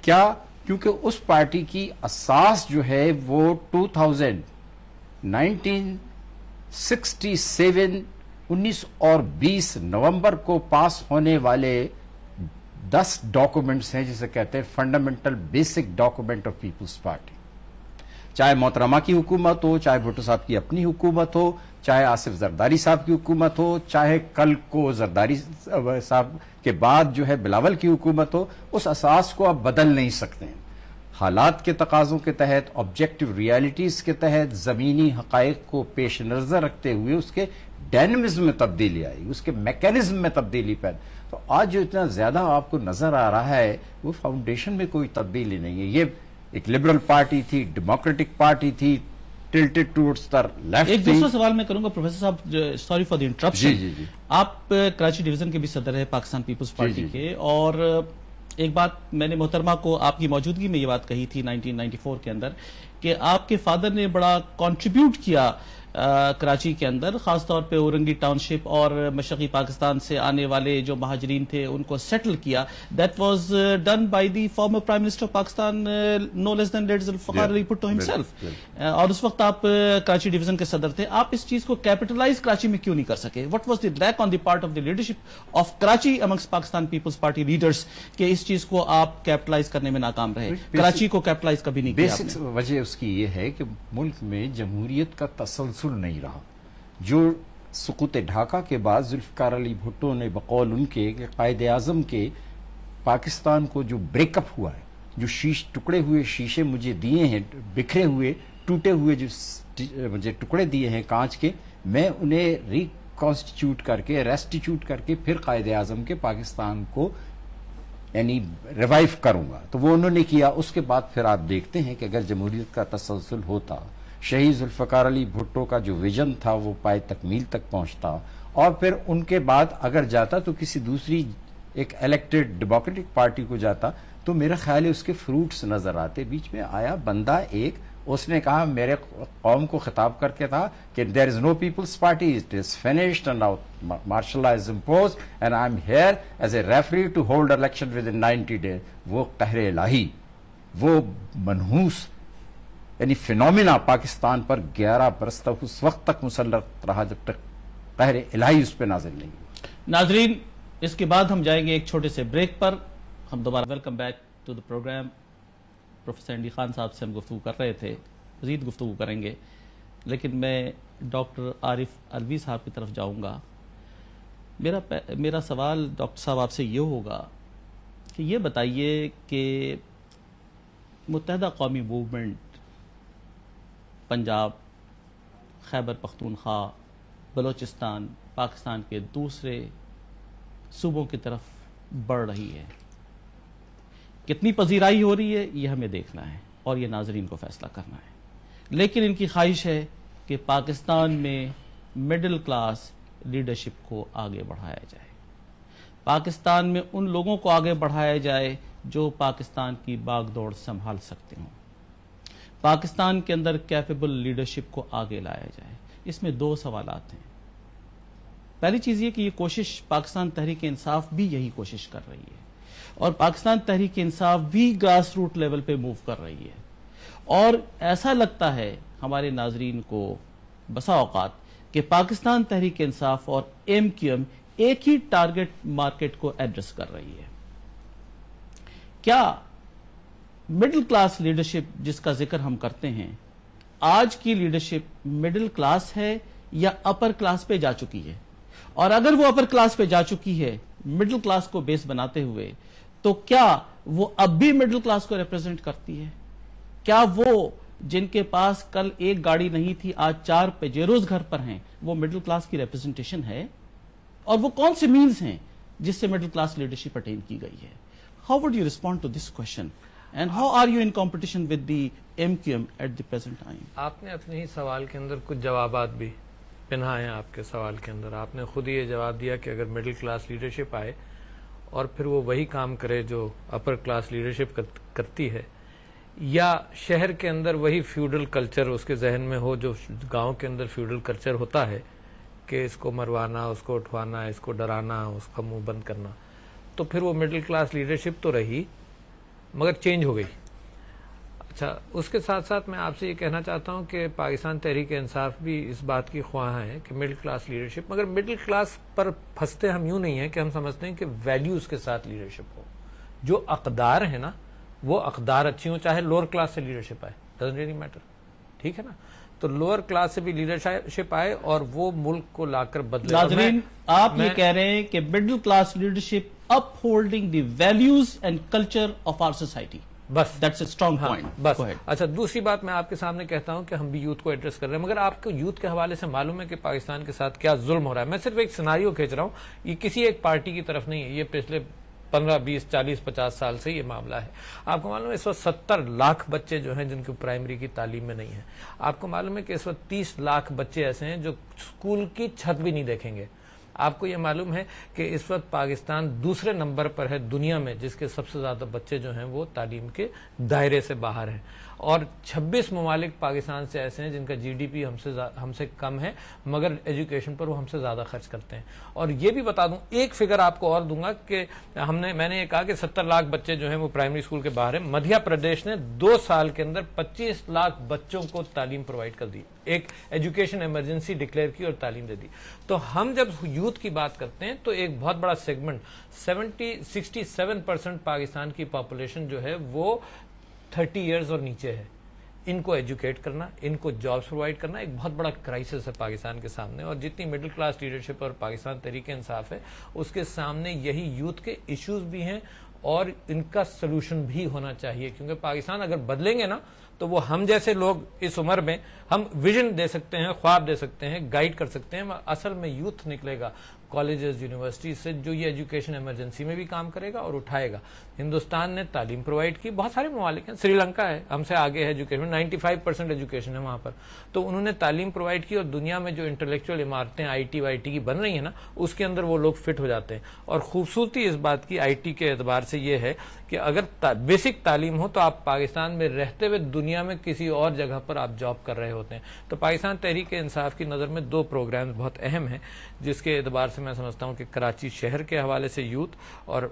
کیا؟ کیونکہ اس پارٹی کی اساس جو ہے وہ 19 اور 20 نومبر کو پاس ہونے والے 10 ڈاکومنٹس ہیں جسے کہتے ہیں fundamental basic document of peoples party. چاہے محترمہ کی حکومت ہو، چاہے بھٹو صاحب کی اپنی حکومت ہو، چاہے آصف زرداری صاحب کی حکومت ہو، چاہے کل کو زرداری صاحب کے بعد جو ہے بلاول کی حکومت ہو، اس اساس کو آپ بدل نہیں سکتے ہیں. حالات کے تقاضوں کے تحت، آبجیکٹو ریالٹیز کے تحت، زمینی حقائق کو پیش نظر رکھتے ہوئے اس کے ڈائنمزم میں تبدیلی آئی، اس کے میکینزم میں تبدیلی پیدا. تو آج جو اتنا زیادہ آپ کو نظر آ رہا ہے وہ فاؤنڈیشن میں کوئی تبدیلی نہیں ہے. یہ ایک لبرل پارٹی تھی، ڈیموکریٹک پارٹی تھی، ٹلٹڈ ٹورڈز دا لیفٹ. ایک دوسرا سوال میں کروں گا پروفیسر صاحب، سوری فار دی انٹرپشن. جی. آپ کراچی ڈویژن کے بھی صدر ہے پاکستان پیپلز پارٹی کے، اور ایک بات میں نے محترمہ کو آپ کی موجودگی میں یہ بات کہی تھی 1994 کے اندر کہ آپ کے فادر نے بڑا کنٹریبیوٹ کیا کراچی کے اندر، خاص طور پہ اورنگی ٹاؤن شپ اور مشرقی پاکستان سے آنے والے جو مہاجرین تھے ان کو سیٹل کیا. That was done by the former prime minister of Pakistan no less than late Zulfikar Ali Bhutto himself. اور اس وقت آپ کراچی ڈویژن کے صدر تھے. آپ اس چیز کو کیپٹلائز کراچی میں کیوں نہیں کر سکے؟ What was the lack on the part of the leadership of Karachi amongst Pakistan peoples party leaders کہ اس چیز کو آپ کیپٹلائز کرنے میں ناکام رہے؟ کراچی کو کیپٹلائز کبھی نہیں کیا. بیسک وجہ اس کی یہ ہے کہ ملک میں جمہوریت کا تسلسل نہیں رہا. جو سقوط ڈھاکہ کے بعد ذوالفقار علی بھٹو نے بقول ان کے قائد اعظم کے پاکستان کو جو بریک اپ ہوا ہے، جو ٹکڑے ہوئے شیشے مجھے دیے ہیں، بکھرے ہوئے ٹوٹے ہوئے جو مجھے ٹکڑے دیے ہیں کانچ کے، میں انہیں ریکانسٹیٹیوٹ کر کے ریسٹیٹیوٹ کر کے پھر قائد اعظم کے پاکستان کو یعنی ریوائیو کروں گا. تو وہ انہوں نے کیا. اس کے بعد پھر آپ دیکھتے ہیں کہ اگر جمہوریت کا تسلسل ہوتا، شہید ذوالفقار علی بھٹو کا جو ویژن تھا وہ پائے تکمیل تک پہنچتا، اور پھر ان کے بعد اگر جاتا تو کسی دوسری ایک الیکٹڈ ڈیموکریٹک پارٹی کو جاتا، تو میرا خیال ہے اس کے فروٹس نظر آتے. بیچ میں آیا بندہ ایک، اس نے کہا میرے قوم کو خطاب کر کے تھا کہ there is no Peoples Party, it is finished and now martial law is imposed and I am here as a referee to hold election within 90 days. وہ قہر الہی، وہ منحوس یعنی فینومینا پاکستان پر 11 برس تک اس وقت تک مسلط رہا جب تک قہر الہی اس پہ نازل نہیں. ناظرین، اس کے بعد ہم جائیں گے ایک چھوٹے سے بریک پر. ہم دوبارہ welcome back to the program. Professor N D Khan صاحب سے ہم گفتگو کر رہے تھے، مزید گفتگو کریں گے، لیکن میں ڈاکٹر عارف علوی صاحب کی طرف جاؤں گا. میرا سوال ڈاکٹر صاحب آپ سے یہ ہوگا کہ یہ بتائیے کہ متحدہ قومی موومنٹ پنجاب، خیبر پختونخوا، بلوچستان، پاکستان کے دوسرے صوبوں کی طرف بڑھ رہی ہے. کتنی پذیرائی ہو رہی ہے یہ ہمیں دیکھنا ہے اور یہ ناظرین کو فیصلہ کرنا ہے. لیکن ان کی خواہش ہے کہ پاکستان میں مڈل کلاس لیڈرشپ کو آگے بڑھایا جائے، پاکستان میں ان لوگوں کو آگے بڑھایا جائے جو پاکستان کی باغ دوڑ سنبھال سکتے ہوں. پاکستان کے اندر کیپیبل لیڈرشپ کو آگے لایا جائے. اس میں دو سوالات ہیں. پہلی چیز یہ کہ یہ کوشش پاکستان تحریک انصاف بھی یہی کوشش کر رہی ہے، اور پاکستان تحریک انصاف بھی گراس روٹ لیول پہ موو کر رہی ہے. اور ایسا لگتا ہے ہمارے ناظرین کو بسا اوقات کہ پاکستان تحریک انصاف اور ایم کیو ایم ایک ہی ٹارگٹ مارکیٹ کو ایڈریس کر رہی ہے. کیا مڈل کلاس لیڈرشپ جس کا ذکر ہم کرتے ہیں، آج کی لیڈرشپ مڈل کلاس ہے یا اپر کلاس پہ جا چکی ہے؟ اور اگر وہ اپر کلاس پہ جا چکی ہے مڈل کلاس کو بیس بناتے ہوئے، تو کیا وہ اب بھی مڈل کلاس کو ریپرزینٹ کرتی ہے؟ کیا وہ جن کے پاس کل ایک گاڑی نہیں تھی آج 4 پیجیروز گھر پر ہیں، وہ مڈل کلاس کی ریپرزنٹیشن ہے؟ اور وہ کون سے مینز ہیں جس سے مڈل کلاس لیڈرشپ اٹین کی گئی ہے؟ How would you respond to this question and how are you in competition with the M Q M at the present time? آپ نے اپنے ہی سوال کے اندر کچھ جوابات بھی پنہا ہیں. آپ کے سوال کے اندر آپ نے خود ہی یہ جواب دیا کہ اگر مڈل کلاس لیڈرشپ آئے اور پھر وہ وہی کام کرے جو اپر کلاس لیڈرشپ کرتی ہے، یا شہر کے اندر وہی فیوڈل کلچر اس کے ذہن میں ہو جو گاؤں کے اندر فیوڈل کلچر ہوتا ہے کہ اس کو مروانا، اس کو اٹھوانا، اس کو ڈرانا، اس کا منہ بند کرنا، تو پھر وہ مڈل کلاس لیڈرشپ تو رہی مگر چینج ہو گئی. اچھا اس کے ساتھ ساتھ میں آپ سے یہ کہنا چاہتا ہوں کہ پاکستان تحریک انصاف بھی اس بات کی خواہاں ہے کہ مڈل کلاس لیڈرشپ، مگر مڈل کلاس پر پھنستے ہم یوں نہیں ہیں کہ ہم سمجھتے ہیں کہ ویلیوز کے ساتھ لیڈرشپ ہو. جو اقدار ہیں نا وہ اقدار اچھی ہوں، چاہے لوور کلاس سے لیڈرشپ آئے، ڈزنٹ ریلی میٹر، ٹھیک ہے نا. تو لوور کلاس سے بھی لیڈرشپ آئے اور وہ ملک کو لا کر بدلے. ناظرین آپ یہ کہہ رہے ہیں کہ middle class leadership up holding the values and culture of our society, بس دیٹس اے اسٹرانگ پوائنٹ. بس. اچھا دوسری بات میں آپ کے سامنے کہتا ہوں کہ ہم بھی یوتھ کو ایڈریس کر رہے ہیں، مگر آپ کو یوتھ کے حوالے سے معلوم ہے کہ پاکستان کے ساتھ کیا ظلم ہو رہا ہے. میں صرف ایک سیناریو کھینچ رہا ہوں، یہ کسی ایک پارٹی کی طرف نہیں ہے، یہ پچھلے 15 20 40 50 سال سے یہ معاملہ ہے. آپ کو معلوم ہے اس وقت 70 لاکھ بچے جو ہیں جن کی پرائمری کی تعلیم میں نہیں ہے. آپ کو معلوم ہے کہ اس وقت 30 لاکھ بچے ایسے ہیں جو اسکول کی چھت بھی نہیں دیکھیں گے. آپ کو یہ معلوم ہے کہ اس وقت پاکستان دوسرے نمبر پر ہے دنیا میں جس کے سب سے زیادہ بچے جو ہیں وہ تعلیم کے دائرے سے باہر ہیں، اور 26 ممالک پاکستان سے ایسے ہیں جن کا جی ڈی پی ہم سے کم ہے مگر ایجوکیشن پر وہ ہم سے زیادہ خرچ کرتے ہیں. اور یہ بھی بتا دوں، ایک فگر آپ کو اور دوں گا کہ میں نے یہ کہا کہ 70 لاکھ بچے جو ہیں وہ پرائمری اسکول کے باہر ہیں. مدھیہ پردیش نے 2 سال کے اندر 25 لاکھ بچوں کو تعلیم پرووائڈ کر دی، ایک ایجوکیشن ایمرجنسی ڈکلیئر کی اور تعلیم دے دی. تو ہم جب یوتھ کی بات کرتے ہیں تو ایک بہت بڑا سیگمنٹ 67% پاکستان کی پاپولیشن جو ہے وہ 30 ایئرز اور نیچے ہے. ان کو ایجوکیٹ کرنا، ان کو جابز پرووائڈ کرنا ایک بہت بڑا کرائسس ہے پاکستان کے سامنے. اور جتنی مڈل کلاس لیڈرشپ اور پاکستان تحریک انصاف ہے اس کے سامنے یہی یوتھ کے ایشوز بھی ہیں اور ان کا سلوشن بھی ہونا چاہیے، کیونکہ پاکستان اگر بدلیں گے نا تو وہ ہم جیسے لوگ اس عمر میں ہم ویژن دے سکتے ہیں، خواب دے سکتے ہیں، گائیڈ کر سکتے ہیں. اصل میں یوتھ نکلے گا کالجز یونیورسٹیز سے جو یہ ایجوکیشن ایمرجنسی میں بھی کام کرے گا اور اٹھائے گا. ہندوستان نے تعلیم پرووائڈ کی، بہت سارے ممالک ہیں، سری لنکا ہے ہم سے آگے ہے ایجوکیشن، 95% ایجوکیشن ہے وہاں پر. تو انہوں نے تعلیم پرووائڈ کی اور دنیا میں جو انٹلیکچوئل عمارتیں آئی ٹی وائی ٹی کی بن رہی ہیں نا اس کے اندر وہ لوگ فٹ ہو جاتے ہیں. اور خوبصورتی اس بات کی آئی ٹی کے اعتبار سے یہ ہے کہ اگر بیسک تعلیم ہو تو آپ پاکستان میں رہتے ہوئے دنیا میں کسی اور جگہ پر آپ جاب کر رہے ہوتے ہیں. تو پاکستان تحریک انصاف کی نظر میں 2 پروگرامز بہت اہم ہیں جس کے اعتبار سے میں سمجھتا ہوں کہ کراچی شہر کے حوالے سے یوتھ، اور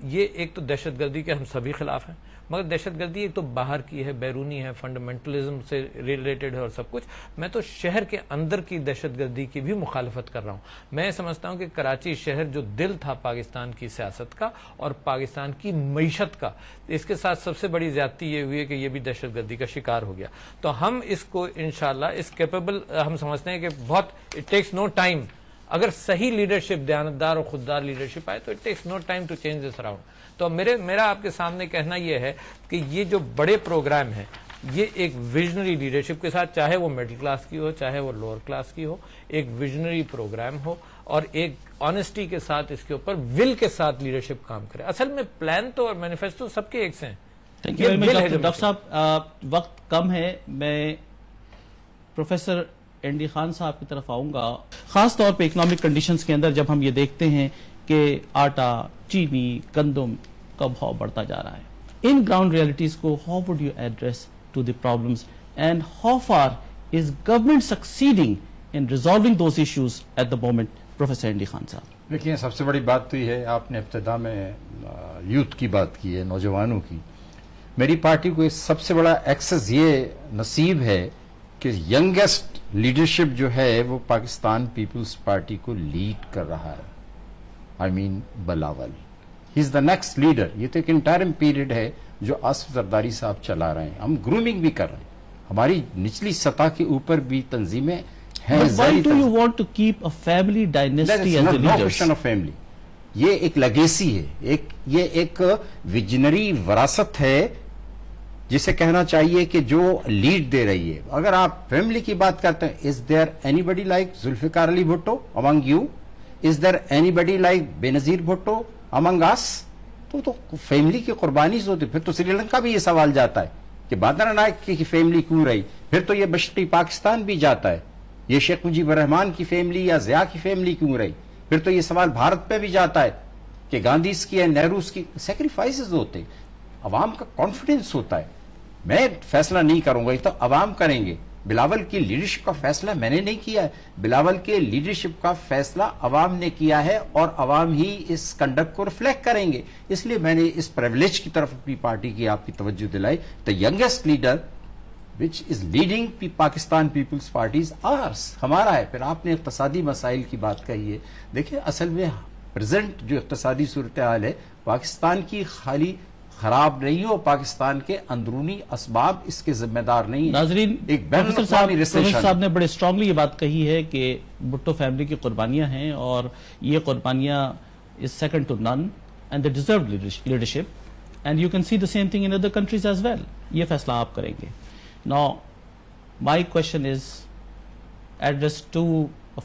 یہ ایک تو دہشت گردی کے ہم سبھی خلاف ہیں، مگر دہشت گردی ایک تو باہر کی ہے، بیرونی ہے، فنڈامنٹلزم سے ریلیٹڈ ہے اور سب کچھ. میں تو شہر کے اندر کی دہشت گردی کی بھی مخالفت کر رہا ہوں. میں سمجھتا ہوں کہ کراچی شہر جو دل تھا پاکستان کی سیاست کا اور پاکستان کی معیشت کا، اس کے ساتھ سب سے بڑی زیادتی یہ ہوئی ہے کہ یہ بھی دہشت گردی کا شکار ہو گیا. تو ہم اس کو انشاءاللہ اس کیپیبل، ہم سمجھتے ہیں کہ بہت اٹ ٹیکس نو ٹائم، اگر صحیح لیڈرشپ، دیانتدار اور خوددار لیڈرشپ آئے تو it takes no time to change this around. تو میرا آپ کے سامنے کہنا یہ ہے کہ یہ جو بڑے پروگرام ہیں یہ ایک ویژنری لیڈرشپ کے ساتھ، چاہے وہ مڈل کلاس کی ہو چاہے وہ لوور کلاس کی ہو، ایک ویژنری پروگرام ہو اور ایک آنےسٹی کے ساتھ اس کے اوپر ول کے ساتھ لیڈرشپ کام کرے. اصل میں پلان تو اور مینیفیسٹو سب کے ایک سے ہیں. Thank you very much doctor صاحب، وقت کم ہے. میں پروفیسر این ڈی خان صاحب کی طرف آؤں گا. خاص طور پہ اکنامک کنڈیشنز کے اندر جب ہم یہ دیکھتے ہیں کہ آٹا، چینی، گندم کا بھاؤ بڑھتا جا رہا ہے، ان گراؤنڈ ریئلٹیز کو how would you address to the problems and how far is government succeeding in resolving those issues at the moment? Professor N D Khan صاحب. دیکھیے سب سے بڑی بات تو یہ ہے، آپ نے ابتدا میں یوتھ کی بات کی ہے، نوجوانوں کی. میری پارٹی کو سب سے بڑا ایکسس یہ نصیب ہے کہ ینگیسٹ لیڈرشپ جو ہے وہ پاکستان پیپلز پارٹی کو لیڈ کر رہا ہے. آئی مین بلاول، ہی از دا نیکسٹ لیڈر. یہ تو ایک انٹرم پیریڈ ہے جو آصف زرداری صاحب چلا رہے ہیں. ہم گرومنگ بھی کر رہے ہیں، ہماری نچلی سطح کے اوپر بھی تنظیمیں ہیں. Why do you want to keep a family dynasty as the No leaders? question of family. یہ ایک لیگیسی ہے، یہ ایک ویژنری وراثت ہے جسے کہنا چاہیے کہ جو لیڈ دے رہی ہے. اگر آپ فیملی کی بات کرتے ہیں، is there anybody like Zulfikar Ali Bhutto among you? Is there anybody like Benazir Bhutto امنگ اس؟ تو فیملی کی قربانی سے ہوتی. پھر تو سری لنکا بھی یہ سوال جاتا ہے کہ بادر نائک کی فیملی کیوں رہی. پھر تو یہ مشرقی پاکستان بھی جاتا ہے، یہ شیخ مجیب الرحمان کی فیملی یا ضیاء کی فیملی کیوں رہی. پھر تو یہ سوال بھارت پہ بھی جاتا ہے کہ گاندھیز کی یا نہروز کی سیکریفائسز ہوتے، عوام کا کانفیڈنس ہوتا ہے. میں فیصلہ نہیں کروں گا، یہ تو عوام کریں گے. بلاول کی لیڈرشپ کا فیصلہ میں نے نہیں کیا ہے، بلاول کے لیڈرشپ کا فیصلہ عوام نے کیا ہے اور عوام ہی اس کنڈکٹ کو ریفلیکٹ کریں گے. اس لیے میں نے اس پریولیج کی طرف اپنی پارٹی کی آپ کی توجہ دلائی. The youngest leader which is leading Pakistan peoples parties آرس، ہمارا ہے. پھر آپ نے اقتصادی مسائل کی بات کہی ہے. دیکھیں اصل میں پریزنٹ جو اقتصادی صورتحال ہے پاکستان کی خالی خراب نہیں ہو، پاکستان کے اندرونی اسباب اس کے ذمہ دار نہیں ہیں. ناظرین، ایک بین پروفیسر الاقوامی صاحب نے بڑے اسٹرانگلی یہ بات کہی ہے کہ بھٹو فیملی کی قربانیاں ہیں اور یہ قربانیاں is second to none and they deserve leadership and you can see the same thing in other countries as well. یہ فیصلہ آپ کریں گے. Now, my question is addressed to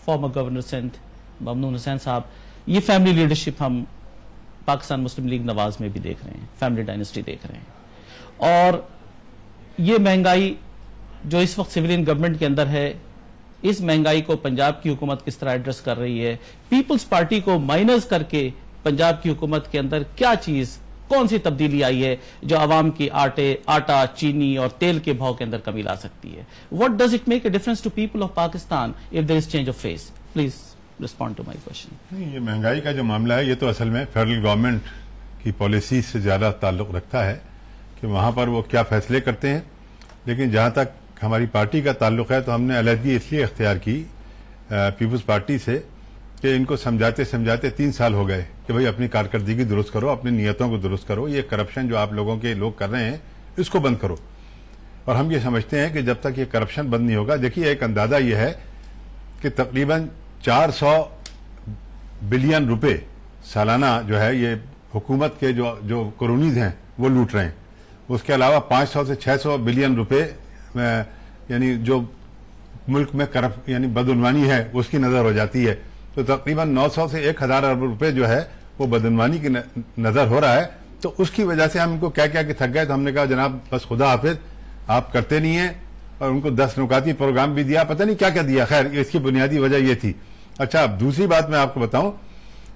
former Governor Sindh, Mamnoon Hussain صاحب. یہ فیملی لیڈرشپ ہم پاکستان مسلم league نواز میں بھی دیکھ رہے ہیں، فیملی ڈائنسٹی دیکھ رہے ہیں، اور یہ مہنگائی جو اس وقت سویلین گورنمنٹ کے اندر ہے، اس مہنگائی کو پنجاب کی حکومت کس طرح ایڈریس کر رہی ہے؟ پیپلز پارٹی کو مائنس کر کے پنجاب کی حکومت کے اندر کیا چیز، کون سی تبدیلی آئی ہے جو عوام کی آٹا، چینی اور تیل کے بھاؤ کے اندر کمی لا سکتی ہے؟ What does it make a difference to people of Pakistan if there is change of face? Please respond to my question. یہ مہنگائی کا جو معاملہ ہے یہ تو اصل میں فیڈرل گورنمنٹ کی پالیسی سے زیادہ تعلق رکھتا ہے کہ وہاں پر وہ کیا فیصلے کرتے ہیں. لیکن جہاں تک ہماری پارٹی کا تعلق ہے تو ہم نے علیحدگی اس لیے اختیار کی پیپلز پارٹی سے کہ ان کو سمجھاتے 3 سال ہو گئے کہ بھئی اپنی کارکردگی درست کرو، اپنی نیتوں کو درست کرو، یہ کرپشن جو آپ لوگوں کے لوگ کر رہے ہیں اس کو بند کرو. اور ہم یہ سمجھتے ہیں کہ جب تک یہ کرپشن بند نہیں ہوگا، دیکھیے ایک اندازہ یہ ہے کہ تقریباً 400 بلین روپے سالانہ جو ہے یہ حکومت کے جو کرونیز ہیں وہ لوٹ رہے ہیں. اس کے علاوہ 500 سے 600 بلین روپے یعنی جو ملک میں یعنی بدعنوانی ہے اس کی نظر ہو جاتی ہے. تو تقریباً 900 سے 1000 ارب روپے جو ہے وہ بدعنوانی کی نظر ہو رہا ہے. تو اس کی وجہ سے ہم ان کو کیا کہ تھک گئے. تو ہم نے کہا جناب بس خدا حافظ، آپ کرتے نہیں ہیں. اور ان کو 10 نکاتی پروگرام بھی دیا، پتہ نہیں کیا کیا دیا. خیر اس کی بنیادی وجہ یہ تھی. اچھا، اب دوسری بات میں آپ کو بتاؤں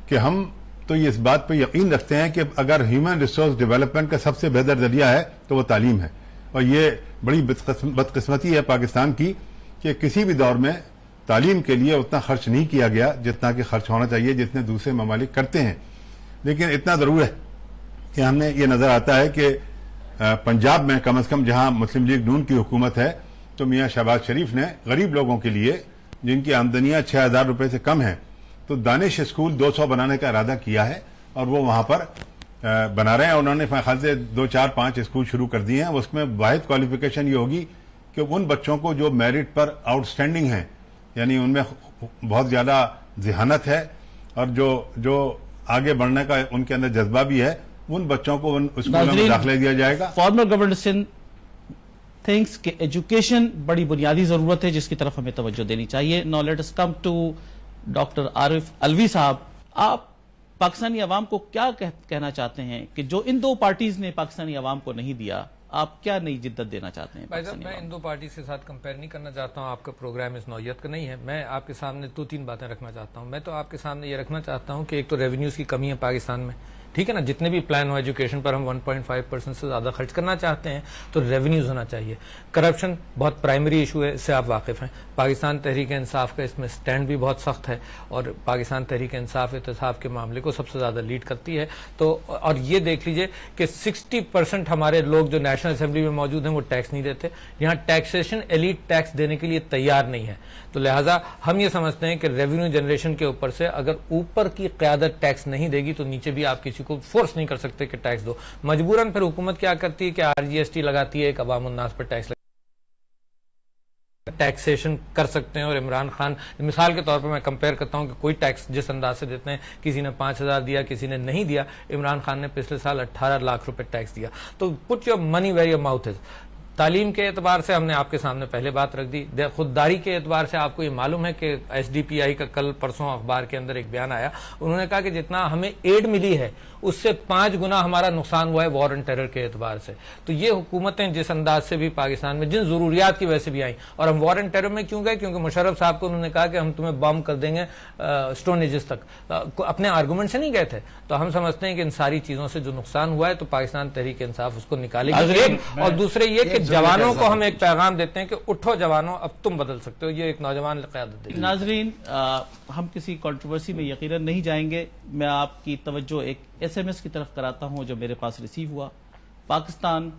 کہ ہم تو یہ اس بات پہ یقین رکھتے ہیں کہ اگر ہیومن ریسورس ڈیولپمنٹ کا سب سے بہتر ذریعہ ہے تو وہ تعلیم ہے. اور یہ بڑی بدقسمتی ہے پاکستان کی کہ کسی بھی دور میں تعلیم کے لیے اتنا خرچ نہیں کیا گیا جتنا کہ خرچ ہونا چاہیے، جتنے دوسرے ممالک کرتے ہیں. لیکن اتنا ضرور ہے کہ ہم نے یہ نظر آتا ہے کہ پنجاب میں کم از کم جہاں مسلم لیگ نون کی حکومت ہے تو میاں شہباز شریف نے غریب لوگوں کے لیے جن کی آمدنیاں 6000 روپے سے کم ہیں تو دانش اسکول 200 بنانے کا ارادہ کیا ہے اور وہ وہاں پر بنا رہے ہیں. انہوں نے خاص سے 2 4 5 اسکول شروع کر دیے ہیں. اس میں واحد کوالیفیکیشن یہ ہوگی کہ ان بچوں کو جو میرٹ پر آؤٹ اسٹینڈنگ ہیں، یعنی ان میں بہت زیادہ ذہانت ہے اور جو آگے بڑھنے کا ان کے اندر جذبہ بھی ہے، ان بچوں کو ان اسکولوں میں داخلہ دیا جائے گا. فارمر گورنر سندھ تھنکس کہ ایجوکیشن بڑی بنیادی ضرورت ہے جس کی طرف ہمیں توجہ دینی چاہیے. Now let us come to doctor Arif Alvi صاحب. آپ پاکستانی عوام کو کیا کہنا چاہتے ہیں کہ جو ان 2 پارٹیز نے پاکستانی عوام کو نہیں دیا، آپ کیا نئی جدت دینا چاہتے ہیں؟ بھائی صاحب، میں ان 2 پارٹیز کے ساتھ کمپیئر نہیں کرنا چاہتا ہوں. آپ کا پروگرام اس نوعیت کا نہیں ہے. میں آپ کے سامنے 2-3 باتیں رکھنا چاہتا ہوں. میں تو آپ کے سامنے یہ رکھنا چاہتا ہوں کہ ایک تو ریونیوز کی کمی ہے پاکستان میں، ٹھیک ہے نا. جتنے بھی پلان ہو ایجوکیشن پر ہم 1.5% سے زیادہ خرچ کرنا چاہتے ہیں تو ریونیوز ہونا چاہیے. کرپشن بہت پرائمری ایشو ہے، اس سے آپ واقف ہیں. پاکستان تحریک انصاف کا اس میں سٹینڈ بھی بہت سخت ہے اور پاکستان تحریک انصاف احتساب کے معاملے کو سب سے زیادہ لیڈ کرتی ہے. تو اور یہ دیکھ لیجئے کہ 60% ہمارے لوگ جو نیشنل اسمبلی میں موجود ہیں وہ ٹیکس نہیں دیتے. یہاں ٹیکسیشن ایلیٹ ٹیکس دینے کے لیے تیار نہیں ہے. تو لہٰذا ہم یہ سمجھتے ہیں کہ ریونیو جنریشن کے اوپر سے اگر اوپر کی قیادت ٹیکس نہیں دے گی تو نیچے بھی آپ کسی کو فورس نہیں کر سکتے کہ ٹیکس دو. مجبوراً پھر حکومت کیا کرتی ہے کہ RGST لگاتی ہے، ایک عوام الناس پر ٹیکس ٹیکسیشن کر سکتے ہیں. اور عمران خان مثال کے طور پر میں کمپیئر کرتا ہوں کہ کوئی ٹیکس جس انداز سے دیتے ہیں، کسی نے 5000 دیا، کسی نے نہیں دیا. عمران خان نے پچھلے سال 18 لاکھ روپے ٹیکس دیا. تو put your money where your mouth is. تعلیم کے اعتبار سے ہم نے آپ کے سامنے پہلے بات رکھ دی. خودداری کے اعتبار سے آپ کو یہ معلوم ہے کہ SDPI کا کل پرسوں اخبار کے اندر ایک بیان آیا. انہوں نے کہا کہ جتنا ہمیں ایڈ ملی ہے اس سے 5 گنا ہمارا نقصان ہوا ہے وار اینڈ ٹیرر کے اعتبار سے. تو یہ حکومتیں جس انداز سے بھی پاکستان میں جن ضروریات کی وجہ سے بھی آئیں. اور ہم وار اینڈ ٹیرر میں کیوں گئے؟ کیونکہ مشرف صاحب کو انہوں نے کہا کہ ہم تمہیں بم کر دیں گے اسٹون ایجز تک. اپنے آرگومنٹ سے نہیں گئے تھے. تو ہم سمجھتے ہیں کہ ان ساری چیزوں سے جو نقصان ہوا ہے تو پاکستان تحریک انصاف اس کو نکالے گی. اور دوسرے یہ کہ جوانوں کو ہم ایک پیغام دیتے ہیں کہ اٹھو جوانوں، اب تم بدل سکتے ہو، یہ ایک نوجوان قیادت دے. ناظرین، ہم کسی کنٹروورسی میں یقیناً نہیں جائیں گے. میں آپ کی توجہ ایک SMS کی طرف کراتا ہوں جو میرے پاس ریسیو ہوا. Pakistan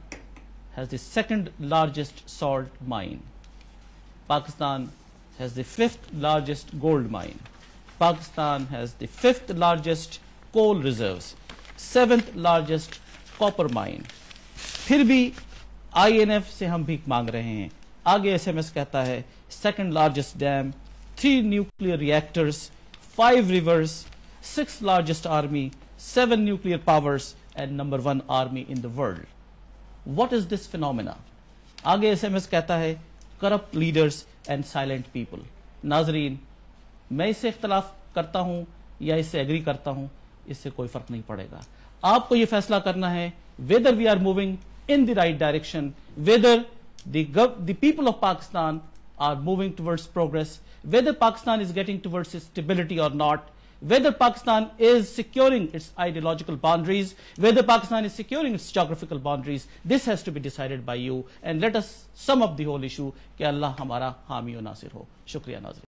has the second largest salt mine. Pakistan has the 5th largest gold mine. Pakistan has the 5th largest coal reserves, 7th largest copper mine. پھر بھی INF سے ہم بھیک مانگ رہے ہیں. آگے SMS کہتا ہے second largest dam, 3 nuclear reactors, 5 rivers, 6th largest army, 7 nuclear powers and number 1 army in the world. What is this phenomena? آگے SMS کہتا ہے corrupt leaders and silent people. ناظرین، میں اس سے اختلاف کرتا ہوں یا اس سے ایگری کرتا ہوں، اس سے کوئی فرق نہیں پڑے گا. آپ کو یہ فیصلہ کرنا ہے whether we are moving in the right direction, whether the people of Pakistan are moving towards progress, whether Pakistan is getting towards its stability or not, whether Pakistan is securing its ideological boundaries, whether Pakistan is securing its geographical boundaries. This has to be decided by you, and let us sum up the whole issue کہ اللہ ہمارا حامی و ناصر ہو. شکریہ ناظرین.